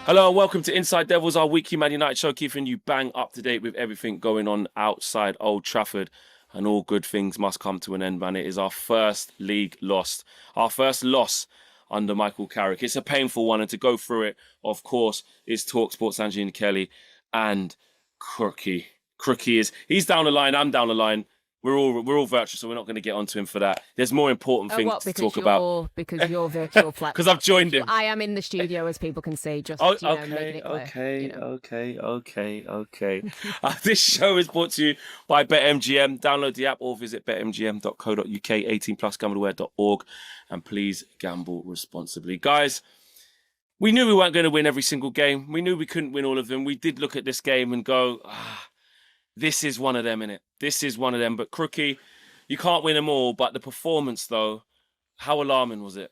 Hello and welcome to Inside Devils, our weekly Man United show, keeping you bang up to date with everything going on outside Old Trafford. And all good things must come to an end, man. It is our first league loss, our first loss under Michael Carrick. It's a painful one, and to go through it, of course, is talkSPORT's Angie Kelly and Crookie. He's down the line, I'm down the line. We're all virtual, so we're not going to get onto him for that. There's more important things to talk about. Because you're virtual flex. Because I've joined him. I am in the studio, as people can see. Just making it clear, Okay. This show is brought to you by BetMGM. Download the app or visit betmgm.co.uk, 18plusgambleaware.org, and please gamble responsibly. Guys, we knew we weren't going to win every single game. We knew we couldn't win all of them. We did look at this game and go, this is one of them, innit? This is one of them. But Crookie, you can't win them all. But the performance, though, how alarming was it?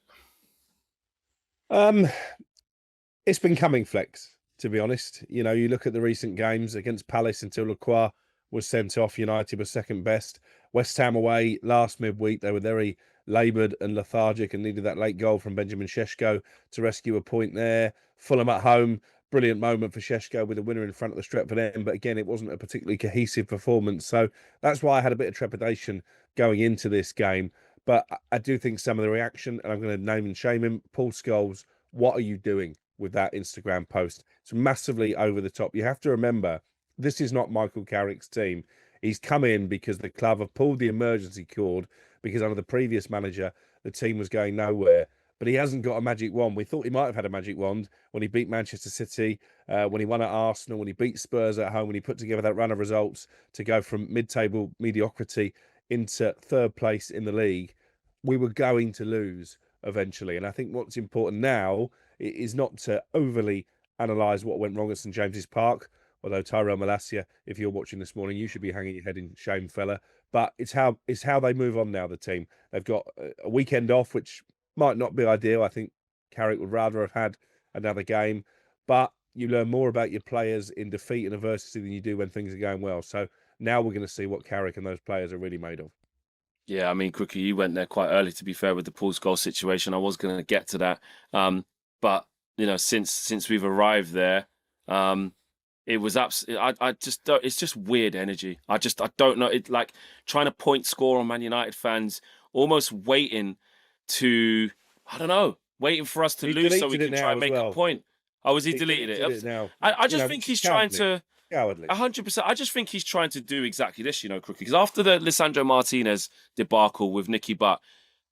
It's been coming, Flex, to be honest. You know, you look at the recent games against Palace until Lacroix was sent off. United was second best. West Ham away last midweek. They were very laboured and lethargic and needed that late goal from Benjamin Šeško to rescue a point there. Fulham at home. Brilliant moment for Šeško with a winner in front of the Stretford end. But again, it wasn't a particularly cohesive performance. So that's why I had a bit of trepidation going into this game. But I do think some of the reaction, and I'm going to name and shame him, Paul Scholes, what are you doing with that Instagram post? It's massively over the top. You have to remember, this is not Michael Carrick's team. He's come in because the club have pulled the emergency cord because under the previous manager, the team was going nowhere. But he hasn't got a magic wand. We thought he might have had a magic wand when he beat Manchester City, when he won at Arsenal, when he beat Spurs at home, when he put together that run of results to go from mid-table mediocrity into third place in the league. We were going to lose eventually. And I think what's important now is not to overly analyse what went wrong at St James's Park. Although Tyrell Malacia, if you're watching this morning, you should be hanging your head in shame, fella. But it's how they move on now, the team. They've got a weekend off, which might not be ideal. I think Carrick would rather have had another game. But you learn more about your players in defeat and adversity than you do when things are going well. So now we're going to see what Carrick and those players are really made of. Yeah, I mean, Crookie, you went there quite early, to be fair, with the Paul Scholes situation. I was going to get to that. But, you know, since we've arrived there, it was absolutely, I just don't, it's just weird energy. I don't know. It's like trying to point score on Man United fans, almost waiting for us to lose so we can try and make a point. Oh, was he deleted it? Now. I just think he's trying to... Cowardly. 100%. I just think he's trying to do exactly this, you know, Crookie. Because after the Lisandro Martinez debacle with Nicky Butt,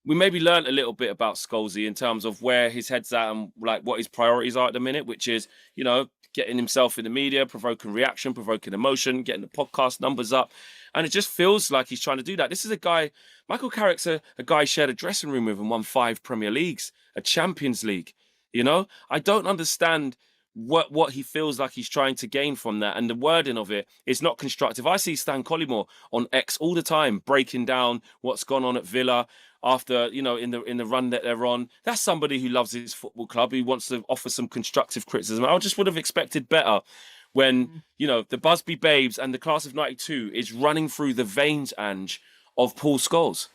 we maybe learned a little bit about Scholesy in terms of where his head's at and like what his priorities are at the minute, which is, you know, getting himself in the media, provoking reaction, provoking emotion, getting the podcast numbers up. And it just feels like he's trying to do that. This is a guy, Michael Carrick's a guy he shared a dressing room with and won 5 Premier Leagues, a Champions League. You know, I don't understand what he feels like he's trying to gain from that, and the wording of it is not constructive. I see Stan Collymore on X all the time breaking down what's gone on at Villa after, you know, in the run that they're on. That's somebody who loves his football club, who wants to offer some constructive criticism. I just would have expected better when, you know, the Busby Babes and the class of 92 is running through the veins, Ange, of Paul Scholes.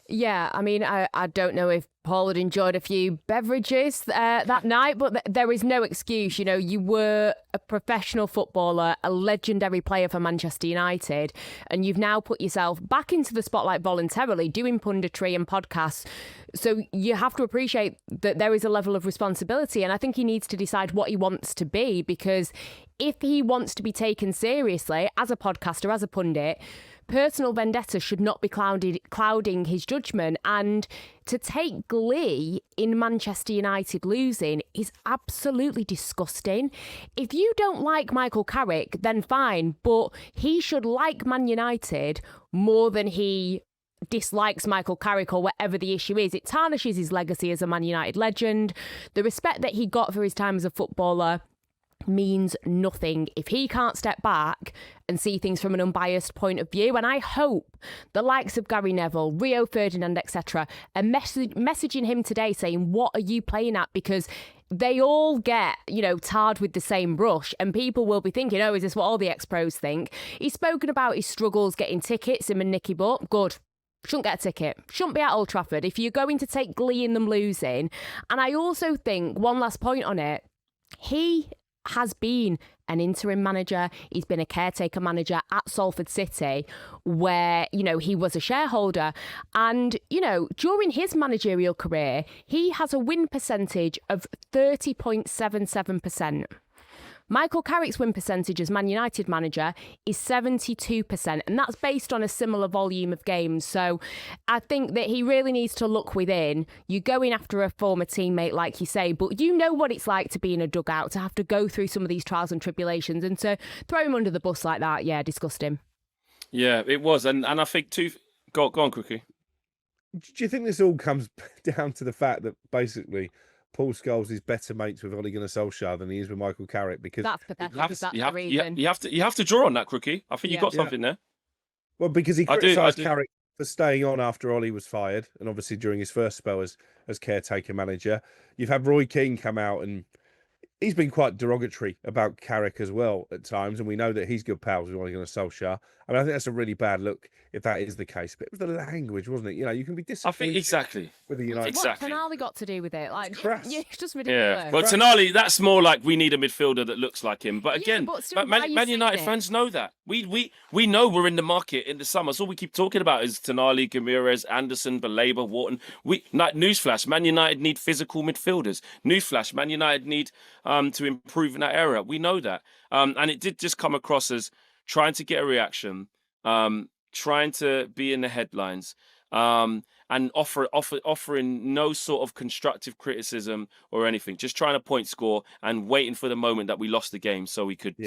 Yeah, I mean, I don't know if Paul had enjoyed a few beverages that night, but there is no excuse. You know, you were a professional footballer, a legendary player for Manchester United, and you've now put yourself back into the spotlight voluntarily, doing punditry and podcasts. So you have to appreciate that there is a level of responsibility, and I think he needs to decide what he wants to be, because if he wants to be taken seriously as a podcaster, as a pundit, personal vendetta should not be clouding his judgment. And to take glee in Manchester United losing is absolutely disgusting. If you don't like Michael Carrick, then fine, but he should like Man United more than he dislikes Michael Carrick or whatever the issue is. It tarnishes his legacy as a Man United legend. The respect that he got for his time as a footballer means nothing if he can't step back and see things from an unbiased point of view. And I hope the likes of Gary Neville, Rio Ferdinand, etc. are messaging him today saying, what are you playing at? Because they all get, you know, tarred with the same brush, and people will be thinking, oh, is this what all the ex-pros think? He's spoken about his struggles getting tickets, him and Nicky Butt. Good. Shouldn't get a ticket. Shouldn't be at Old Trafford if you're going to take glee in them losing. And I also think, one last point on it, he has been an interim manager. He's been a caretaker manager at Salford City, where, he was a shareholder. And, during his managerial career, he has a win percentage of 30.77%. Michael Carrick's win percentage as Man United manager is 72%, and that's based on a similar volume of games. So I think that he really needs to look within. You're going after a former teammate, like you say, but you know what it's like to be in a dugout, to have to go through some of these trials and tribulations, and to throw him under the bus like that, disgust him. Yeah, it was. And I think Go on, Crookie. Do you think this all comes down to the fact that basically Paul Scholes is better mates with Ole Gunnar Solskjaer than he is with Michael Carrick? Because that's pathetic. That's the reason. You have to draw on that, Crookie. I think you got something there. Well, because he criticised Carrick for staying on after Ollie was fired, and obviously during his first spell as caretaker manager. You've had Roy Keane come out, and he's been quite derogatory about Carrick as well at times, and we know that he's good pals with Ole Gunnar Solskjaer. I mean, I think that's a really bad look if that is the case. But it was the language, wasn't it? You can be disappointed. I think exactly with the United. Exactly. What's Tonali got to do with it? Like, it's just ridiculous. Yeah. Well, Tonali, that's more like we need a midfielder that looks like him. But again, but still, Man United fans know that. We know we're in the market in the summer. So all we keep talking about is Tonali, Ramirez, Anderson, Baleba, Wharton. Newsflash: Man United need physical midfielders. Newsflash: Man United need to improve in that area. We know that, and it did just come across as trying to get a reaction, trying to be in the headlines, and offering no sort of constructive criticism or anything. Just trying to point score and waiting for the moment that we lost the game so we could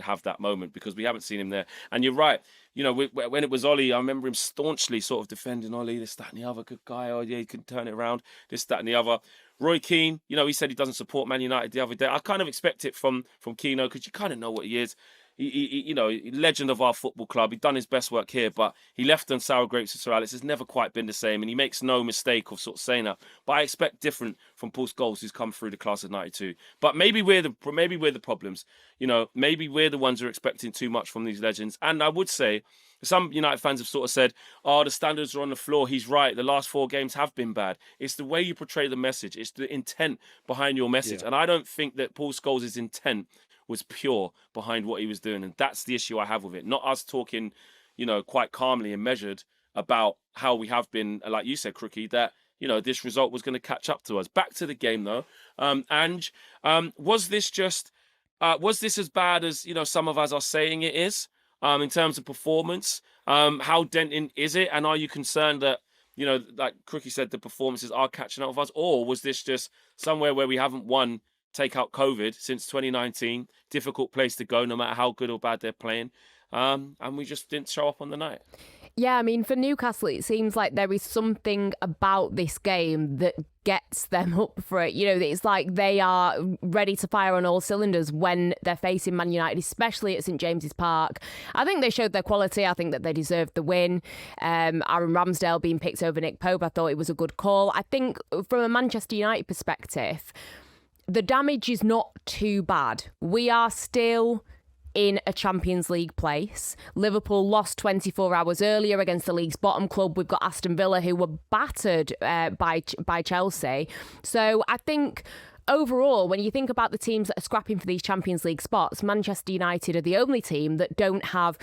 have that moment, because we haven't seen him there. And you're right. When it was Ollie, I remember him staunchly sort of defending Ollie, this, that, and the other. Good guy. Oh yeah, he could turn it around. This, that, and the other. Roy Keane, he said he doesn't support Man United the other day. I kind of expect it from Keano, because you kind of know what he is. He legend of our football club. He's done his best work here, but he left on sour grapes with Sir Alex. It's never quite been the same, and he makes no mistake of sort of saying that. But I expect different from Paul Scholes, who's come through the class of '92. But maybe we're the problems. Maybe we're the ones who are expecting too much from these legends. And I would say some United fans have sort of said, "Oh, the standards are on the floor." He's right. The last 4 games have been bad. It's the way you portray the message. It's the intent behind your message, and I don't think that Paul Scholes' intent was pure behind what he was doing, and that's the issue I have with it. Not us talking, quite calmly and measured about how we have been, like you said, Crookie, that this result was going to catch up to us. Back to the game though, was this as bad as some of us are saying it is, in terms of performance? How denting is it, and are you concerned that like Crookie said, the performances are catching up with us, or was this just somewhere where we haven't won? Take out COVID since 2019, difficult place to go no matter how good or bad they're playing, and we just didn't show up on the night. Yeah, I mean, for Newcastle, it seems like there is something about this game that gets them up for it. It's like they are ready to fire on all cylinders when they're facing Man United, especially at St James's Park. I think they showed their quality. I think that they deserved the win. Aaron Ramsdale being picked over Nick Pope, I thought it was a good call. I think from a Manchester United perspective, the damage is not too bad. We are still in a Champions League place. Liverpool lost 24 hours earlier against the league's bottom club. We've got Aston Villa, who were battered by Chelsea. So I think overall, when you think about the teams that are scrapping for these Champions League spots, Manchester United are the only team that don't have,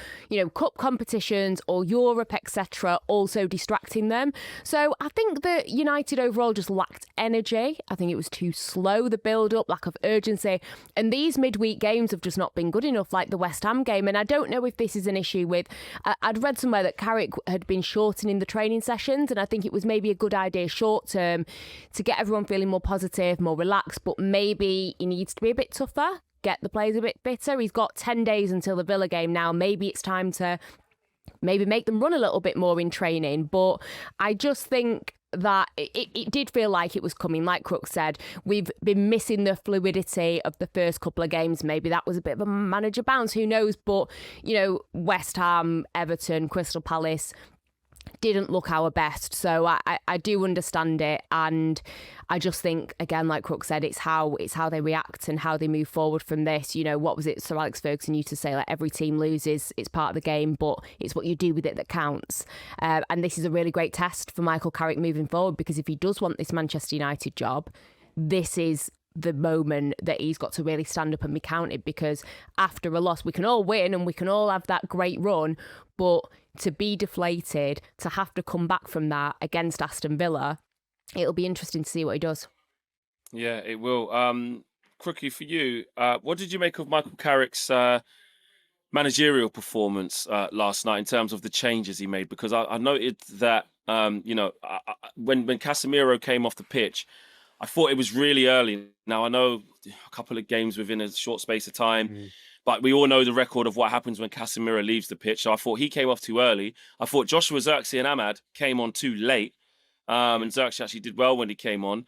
cup competitions or Europe, etc., also distracting them. So I think that United overall just lacked energy. I think it was too slow, the build-up, lack of urgency. And these midweek games have just not been good enough, like the West Ham game. And I don't know if this is an issue with... I'd read somewhere that Carrick had been shortening the training sessions, and I think it was maybe a good idea short-term to get everyone feeling more positive, more relaxed. But maybe he needs to be a bit tougher, get the players a bit fitter. He's got 10 days until the Villa game now. Maybe it's time to maybe make them run a little bit more in training. But I just think that it did feel like it was coming. Like Crook said, we've been missing the fluidity of the first couple of games. Maybe that was a bit of a manager bounce, who knows? But, West Ham, Everton, Crystal Palace didn't look our best. So I do understand it, and I just think, again, like Crook said, it's how they react and how they move forward from this. What was it Sir Alex Ferguson used to say, like, every team loses, it's part of the game, but it's what you do with it that counts. And this is a really great test for Michael Carrick moving forward, because if he does want this Manchester United job, this is the moment that he's got to really stand up and be counted, because after a loss, we can all win and we can all have that great run, but to be deflated, to have to come back from that against Aston Villa, it'll be interesting to see what he does. Yeah, it will. Crookie, for you, what did you make of Michael Carrick's managerial performance last night in terms of the changes he made? Because I noted that, when Casemiro came off the pitch, I thought it was really early. Now, I know a couple of games within a short space of time, but we all know the record of what happens when Casemiro leaves the pitch. So I thought he came off too early. I thought Joshua Zirkzee and Ahmad came on too late. And Zirkzee actually did well when he came on.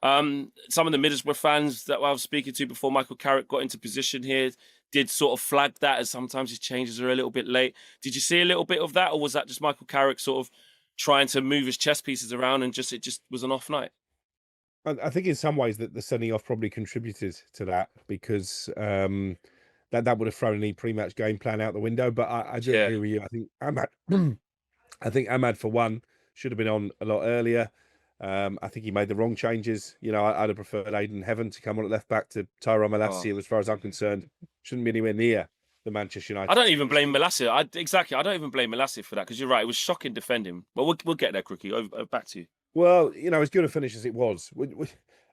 Some of the Middlesbrough fans that I was speaking to before Michael Carrick got into position here did sort of flag that as sometimes his changes are a little bit late. Did you see a little bit of that, or was that just Michael Carrick sort of trying to move his chess pieces around and it just was an off night? I think in some ways that the sending off probably contributed to that, because that would have thrown any pre-match game plan out the window. But I do agree with you. I think Ahmad for one should have been on a lot earlier. I think he made the wrong changes. I'd have preferred Aidan Heaven to come on at left back to Tyrone Malacia. As far as I'm concerned, shouldn't be anywhere near the Manchester United. I don't even blame Malacia. I don't even blame Malacia for that, because you're right. It was shocking defending. But we'll get there, Crookie. Back to you. Well, as good a finish as it was.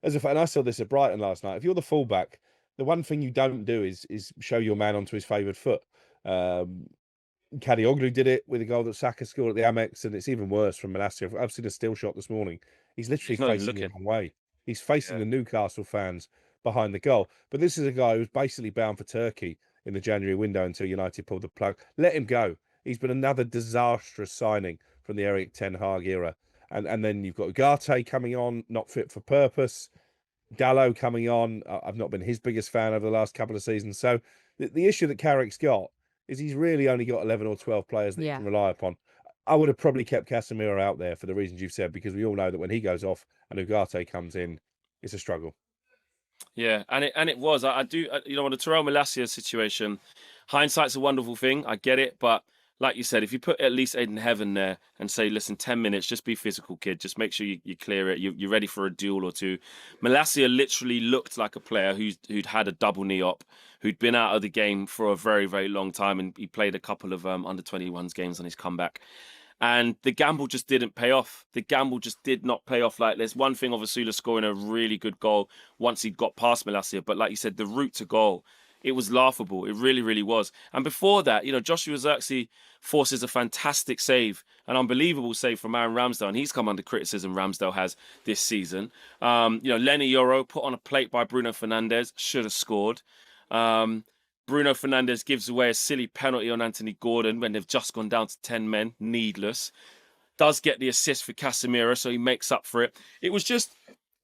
As a fan, I saw this at Brighton last night. If you're the fullback, the one thing you don't do is show your man onto his favoured foot. Kadioglu did it with a goal that Saka scored at the Amex, and it's even worse from Malacia. I've seen a still shot this morning. He's literally facing the wrong way. He's facing the Newcastle fans behind the goal. But this is a guy who's basically bound for Turkey in the January window until United pulled the plug. Let him go. He's been another disastrous signing from the Erik ten Hag era. And then you've got Ugarte coming on, not fit for purpose. Dallo coming on. I've not been his biggest fan over the last couple of seasons. So the issue that Carrick's got is he's really only got 11 or 12 players that he can rely upon. I would have probably kept Casemiro out there for the reasons you've said, because we all know that when he goes off and Ugarte comes in, it's a struggle. Yeah, and it was. I do, on the Tyrone Malacia situation, hindsight's a wonderful thing. I get it, but like you said, if you put at least Aidan Heaven there and say, listen, 10 minutes, just be physical, kid. Just make sure you clear it. You're ready for a duel or two. Malacia literally looked like a player who'd had a double knee op, who'd been out of the game for a very, very long time. And he played a couple of under-21s games on his comeback. And the gamble just didn't pay off. The gamble just did not pay off. Like, there's one thing of Osula scoring a really good goal once he got past Malacia. But like you said, the route to goal, it was laughable. It really, really was. And before that, Joshua Zirkzee forces a fantastic save, an unbelievable save from Aaron Ramsdale. And he's come under criticism, Ramsdale has, this season. Lenny Yoro put on a plate by Bruno Fernandes, should have scored. Bruno Fernandes gives away a silly penalty on Anthony Gordon when they've just gone down to 10 men, needless. Does get the assist for Casemiro, so he makes up for it. It was just,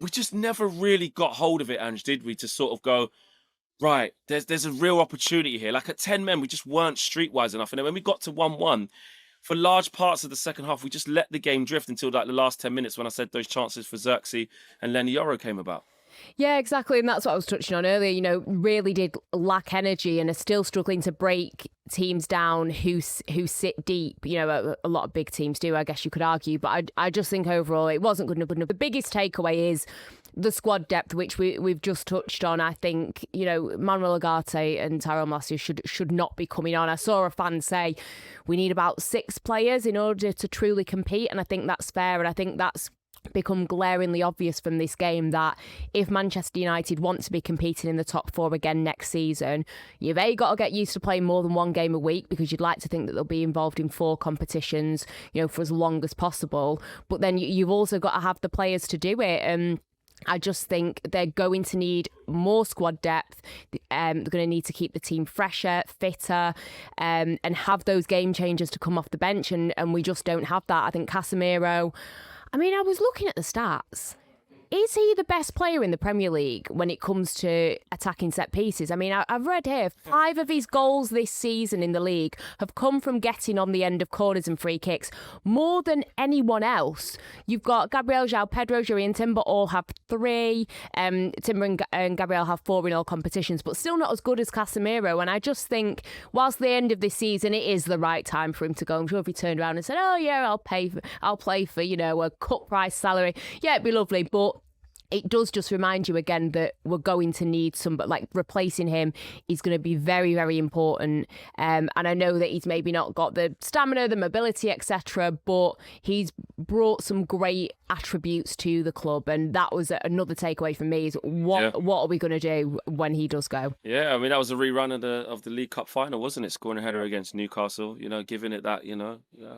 we just never really got hold of it, Ange, did we? To sort of go, right, there's a real opportunity here. Like at 10 men, we just weren't streetwise enough. And then when we got to 1-1, for large parts of the second half, we just let the game drift until like the last 10 minutes when I said those chances for Zirkzee and Lenny Yoro came about. Yeah, exactly. And that's what I was touching on earlier. Really did lack energy and are still struggling to break teams down who sit deep. A lot of big teams do, I guess you could argue. But I just think overall it wasn't good enough. The biggest takeaway is the squad depth, which we've just touched on. I think, Manuel Ugarte and Tyrone Malacia should not be coming on. I saw a fan say we need about 6 players in order to truly compete. And I think that's fair. And I think that's become glaringly obvious from this game that if Manchester United want to be competing in the top 4 again next season, you've got to get used to playing more than one game a week, because you'd like to think that they'll be involved in 4 competitions, for as long as possible. But then you've also got to have the players to do it. And I just think they're going to need more squad depth. They're going to need to keep the team fresher, fitter, and have those game changers to come off the bench. And we just don't have that. I think Casemiro, I was looking at the stats. Is he the best player in the Premier League when it comes to attacking set pieces? I've read here 5 of his goals this season in the league have come from getting on the end of corners and free kicks, more than anyone else. You've got Gabriel, João Pedro, Juri and Timber all have 3. Timber and Gabriel have 4 in all competitions, but still not as good as Casemiro. And I just think, whilst the end of this season, it is the right time for him to go. I'm sure if he turned around and said, "Oh yeah, I'll play for a cut price salary," yeah, it'd be lovely, but it does just remind you again that we're going to need somebody, like replacing him is going to be very, very important. And I know that he's maybe not got the stamina, the mobility, etc., but he's brought some great attributes to the club. And that was another takeaway from me is what are we going to do when he does go? Yeah, I mean, that was a rerun of the League Cup final, wasn't it? Scoring a header against Newcastle, giving it that,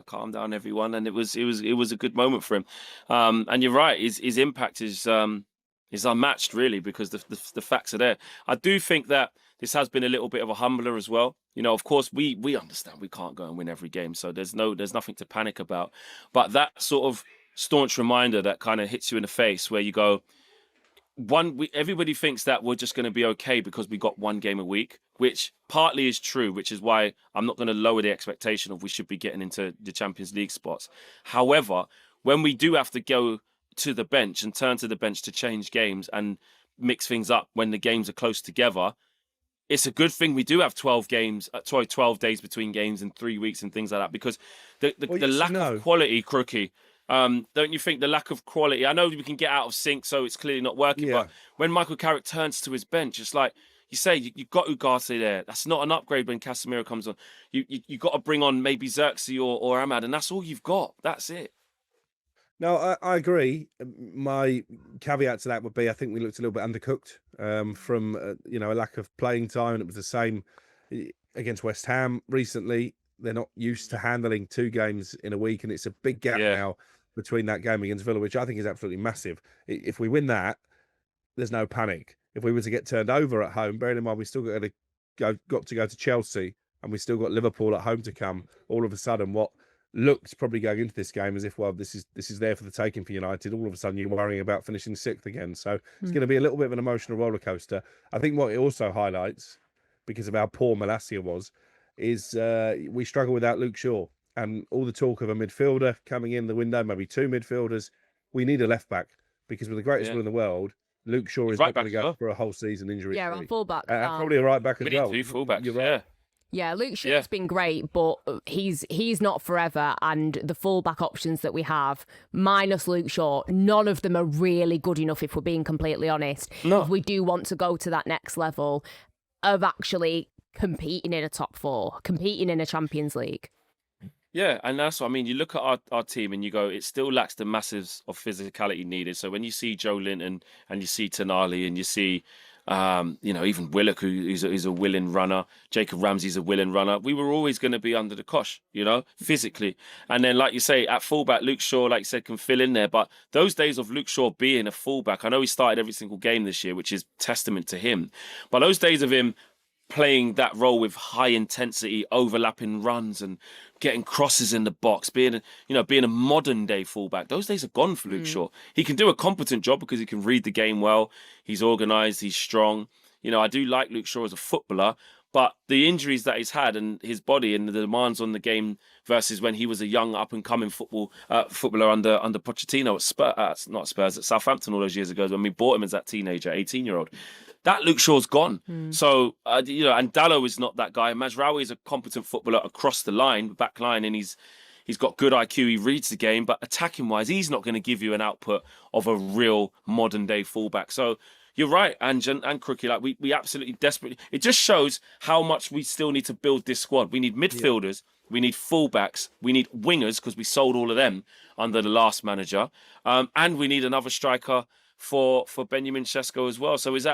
calm down everyone. And it was a good moment for him. And you're right, his impact is unmatched, really, because the facts are there. I do think that this has been a little bit of a humbler as well. Of course, we understand we can't go and win every game, so there's nothing to panic about. But that sort of staunch reminder that kind of hits you in the face, where you go, everybody thinks that we're just going to be okay because we got one game a week, which partly is true, which is why I'm not going to lower the expectation of we should be getting into the Champions League spots. However, when we do have to go to the bench and turn to the bench to change games and mix things up when the games are close together, it's a good thing we do have 12 days between games and 3 weeks and things like that, because the lack of quality, Crookie, don't you think the lack of quality, I know we can get out of sync, so it's clearly not working, but when Michael Carrick turns to his bench, it's like, you say, you've got Ugarte there. That's not an upgrade when Casemiro comes on. You got to bring on maybe Xerxes or Ahmad, and that's all you've got. That's it. No, I agree. My caveat to that would be I think we looked a little bit undercooked from a lack of playing time, and it was the same against West Ham recently. They're not used to handling 2 games in a week, and it's a big gap now between that game against Villa, which I think is absolutely massive. If we win that, there's no panic. If we were to get turned over at home, bearing in mind we still got to go to Chelsea, and we still got Liverpool at home to come, all of a sudden what looked probably going into this game as if, well, this is there for the taking for United. All of a sudden, you're worrying about finishing 6th again. So it's going to be a little bit of an emotional roller coaster. I think what it also highlights, because of how poor Malacia was, is we struggle without Luke Shaw, and all the talk of a midfielder coming in the window, maybe 2 midfielders. We need a left back, because with the greatest will in the world, Luke Shaw is not going to go for a whole season injury. Yeah, our fullback. Probably a right back as well. 2 fullbacks. You're right. Yeah, Luke Shaw's been great, but he's not forever. And the fullback options that we have, minus Luke Shaw, none of them are really good enough, if we're being completely honest. No. If we do want to go to that next level of actually competing in a top 4, competing in a Champions League. Yeah, and that's what I mean. You look at our team and you go, it still lacks the masses of physicality needed. So when you see Joe Linton and you see Tonali and you see even Willock, who's a willing runner, Jacob Ramsey's a willing runner, we were always going to be under the cosh, physically. And then, like you say, at fullback, Luke Shaw, like you said, can fill in there. But those days of Luke Shaw being a fullback, I know he started every single game this year, which is testament to him. But those days of him playing that role with high intensity, overlapping runs and getting crosses in the box, being a modern day fullback, those days are gone for Luke Shaw. He can do a competent job because he can read the game well. He's organised, he's strong. I do like Luke Shaw as a footballer, but the injuries that he's had and his body and the demands on the game versus when he was a young up and coming footballer under Pochettino at Southampton all those years ago, when we bought him as that teenager, 18-year-old. That Luke Shaw's gone. So, and Dallo is not that guy. Mazraoui is a competent footballer across the line, back line, and he's got good IQ. He reads the game, but attacking-wise, he's not going to give you an output of a real modern-day fullback. So, you're right, and Crookie, like we absolutely desperately. It just shows how much we still need to build this squad. We need midfielders, we need fullbacks, we need wingers, because we sold all of them under the last manager, and we need another striker for Benjamin Sesko as well. So is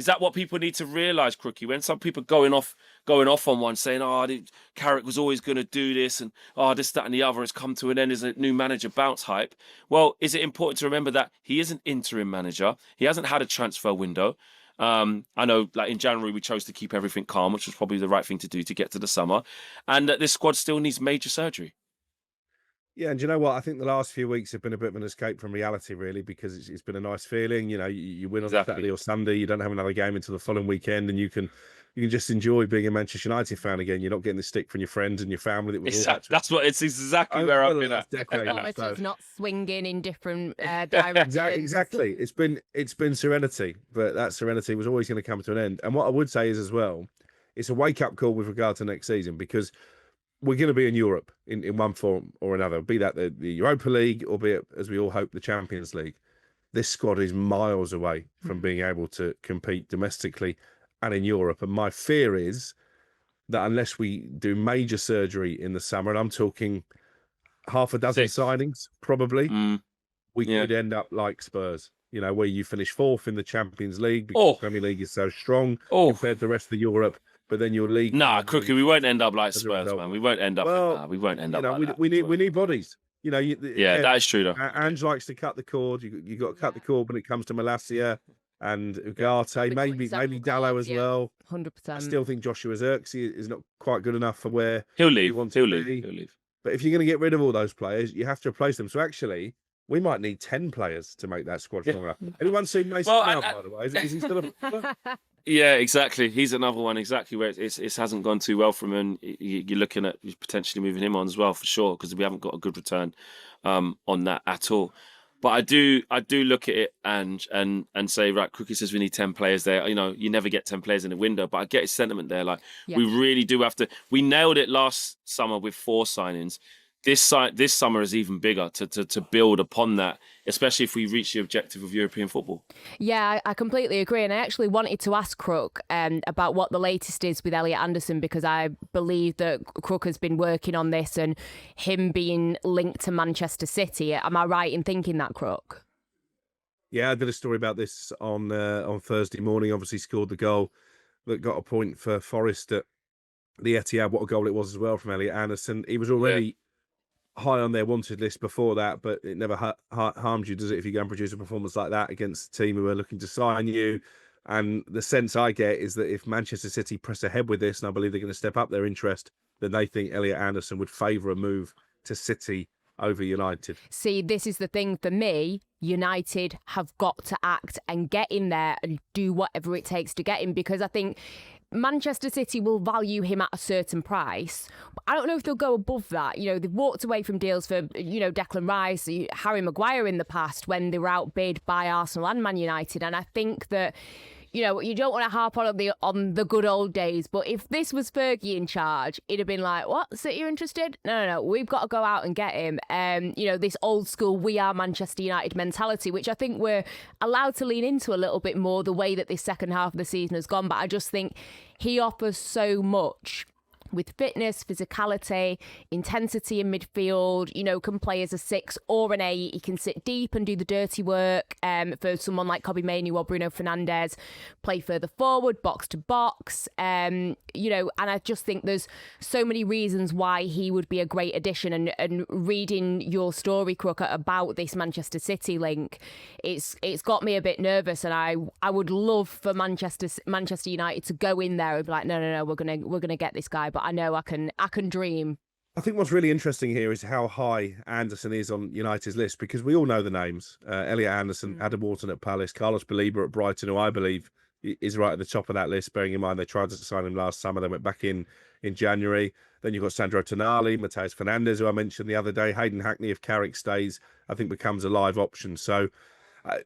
that what people need to realise, Crookie? When some people going off on one saying, Carrick was always going to do this, and this, that and the other has come to an end as a new manager bounce hype. Well, is it important to remember that he is an interim manager? He hasn't had a transfer window. I know, like in January, we chose to keep everything calm, which was probably the right thing to do to get to the summer, and that this squad still needs major surgery. Yeah, and do you know what? I think the last few weeks have been a bit of an escape from reality, really, because it's been a nice feeling. You win on Saturday or Sunday, you don't have another game until the following weekend, and you can just enjoy being a Manchester United fan again. You're not getting the stick from your friends and your family. That's what it's exactly where I've been at. It's not swinging in different directions. Exactly. It's been serenity, but that serenity was always going to come to an end. And what I would say is as well, it's a wake up call with regard to next season, because we're going to be in Europe in one form or another, be that the Europa League, or be it, as we all hope, the Champions League. this squad is miles away from being able to compete domestically and in Europe. And my fear is that unless we do major surgery in the summer, and I'm talking half a dozen 6 signings, probably, we yeah. could end up like Spurs, where you finish 4th in the Champions League because the Premier League is so strong compared to the rest of Europe. But then your league, Crookie, we won't end up like as a Spurs, result. man. We won't end up. We won't end up like that. we need bodies. That is true, though. Ange likes to cut the cord. You got to cut the cord when it comes to Malacia and Ugarte, maybe Dallo as well. 100%. I still think Joshua Zirkzee is not quite good enough for where he'll leave. He'll leave. But if you're going to get rid of all those players, you have to replace them. So actually, we might need 10 players to make that squad stronger. Anyone seen Mason Mount, by the way? Is he still a... Yeah, exactly. He's another one, exactly, where it hasn't gone too well from him. You're looking at potentially moving him on as well, for sure, because we haven't got a good return on that at all. But I do look at it and say, right, Crookie says we need 10 players there. You never get 10 players in a window, but I get his sentiment there. Like, we really do have to. We nailed it last summer with 4 signings. This summer is even bigger to build upon that, especially if we reach the objective of European football. Yeah, I completely agree. And I actually wanted to ask Crook about what the latest is with Elliot Anderson, because I believe that Crook has been working on this and him being linked to Manchester City. Am I right in thinking that, Crook? Yeah, I did a story about this on Thursday morning. Obviously scored the goal that got a point for Forest at the Etihad. What a goal it was as well from Elliot Anderson. He was already high on their wanted list before that, but it never harms you, does it, if you go and produce a performance like that against a team who are looking to sign you? And the sense I get is that if Manchester City press ahead with this, and I believe they're going to step up their interest, then they think Elliot Anderson would favour a move to City over United. See, this is the thing for me. United have got to act and get in there and do whatever it takes to get him, because I think Manchester City will value him at a certain price. I don't know if they'll go above that. They've walked away from deals for, Declan Rice, Harry Maguire in the past when they were outbid by Arsenal and Man United. And I think that, you don't want to harp on the good old days, but if this was Fergie in charge, it'd have been like, what? City, you're interested? No, we've got to go out and get him. This old school, we are Manchester United mentality, which I think we're allowed to lean into a little bit more the way that this second half of the season has gone. But I just think he offers so much with fitness, physicality, intensity in midfield, can play as a 6 or an 8. He can sit deep and do the dirty work for someone like Kobbie Mainoo or Bruno Fernandes, play further forward, box to box, and I just think there's so many reasons why he would be a great addition. And reading your story, Crook, about this Manchester City link, it's got me a bit nervous, and I would love for Manchester United to go in there and be like, no, we're gonna get this guy. But I know I can dream. I think what's really interesting here is how high Anderson is on United's list, because we all know the names. Elliot Anderson, Adam Wharton at Palace, Carlos Baleba at Brighton, who I believe is right at the top of that list, bearing in mind they tried to sign him last summer. They went back in January. Then you've got Sandro Tonali, Mateus Fernandes, who I mentioned the other day. Hayden Hackney, if Carrick stays, I think becomes a live option. So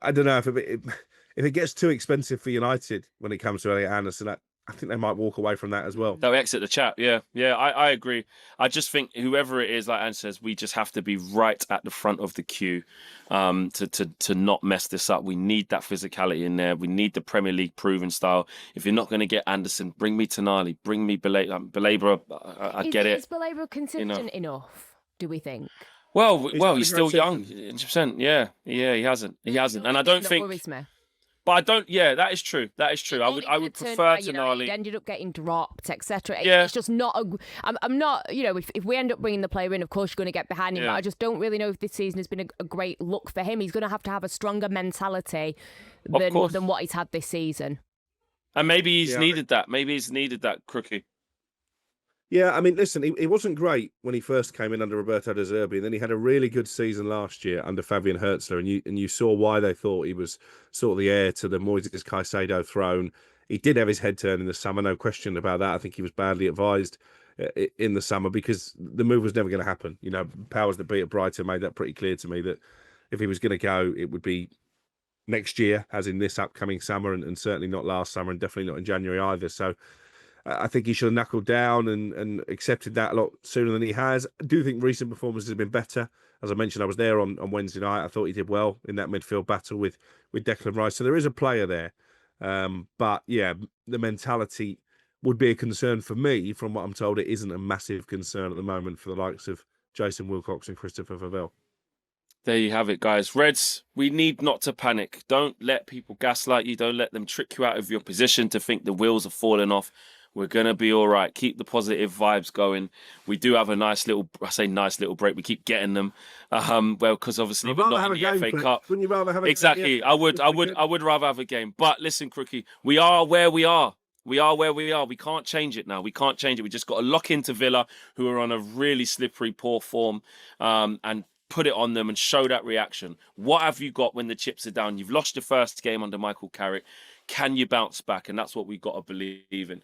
I don't know if it gets too expensive for United when it comes to Elliot Anderson. I think they might walk away from that as well. They'll exit the chat. Yeah, I agree. I just think whoever it is, like Ange says, we just have to be right at the front of the queue to not mess this up. We need that physicality in there. We need the Premier League proven style. If you're not going to get Anderson, bring me Tonali, bring me Baleba. I get it. Is Baleba consistent enough, do we think? Well, he's still young. 100%. Yeah, he hasn't. And I don't think. Worries me. But I don't. Yeah, that is true. I would prefer Tonali. He ended up getting dropped, etc. Yeah. It's just not. I'm not. If we end up bringing the player in, of course you're going to get behind him. Yeah. But I just don't really know if this season has been a great look for him. He's going to have a stronger mentality than what he's had this season. And maybe he's needed that. Maybe he's needed that, Crookie. Yeah, I mean, listen, he wasn't great when he first came in under Roberto De Zerbi, and then he had a really good season last year under Fabian Hertzler, and you saw why they thought he was sort of the heir to the Moises Caicedo throne. He did have his head turned in the summer, no question about that. I think he was badly advised in the summer because the move was never going to happen. Powers that be at Brighton made that pretty clear to me that if he was going to go, it would be next year, as in this upcoming summer, and certainly not last summer, and definitely not in January either. So I think he should have knuckled down and accepted that a lot sooner than he has. I do think recent performances have been better. as I mentioned, I was there on Wednesday night. I thought he did well in that midfield battle with Declan Rice. So there is a player there. But yeah, the mentality would be a concern for me. From what I'm told, it isn't a massive concern at the moment for the likes of Jason Wilcox and Christopher Favell. There you have it, guys. Reds, we need not to panic. Don't let people gaslight you. Don't let them trick you out of your position to think the wheels are falling off. We're going to be all right. Keep the positive vibes going. We do have a nice little break. We keep getting them. Well, because obviously we're not in the FA Cup. Wouldn't you rather have a Exactly. game? I would rather have a game. But listen, Crookie, we are where we are. We are where we are. We can't change it now. We can't change it. We just got to lock into Villa, who are on a really slippery, poor form, and put it on them and show that reaction. What have you got when the chips are down? You've lost your first game under Michael Carrick. Can you bounce back? And that's what we've got to believe in.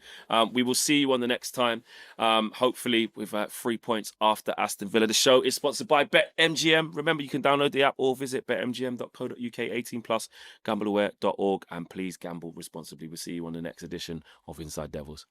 We will see you on the next time, hopefully with 3 points after Aston Villa. The show is sponsored by BetMGM. Remember, you can download the app or visit betmgm.co.uk, 18+, gambleaware.org, and please gamble responsibly. We'll see you on the next edition of Inside Devils.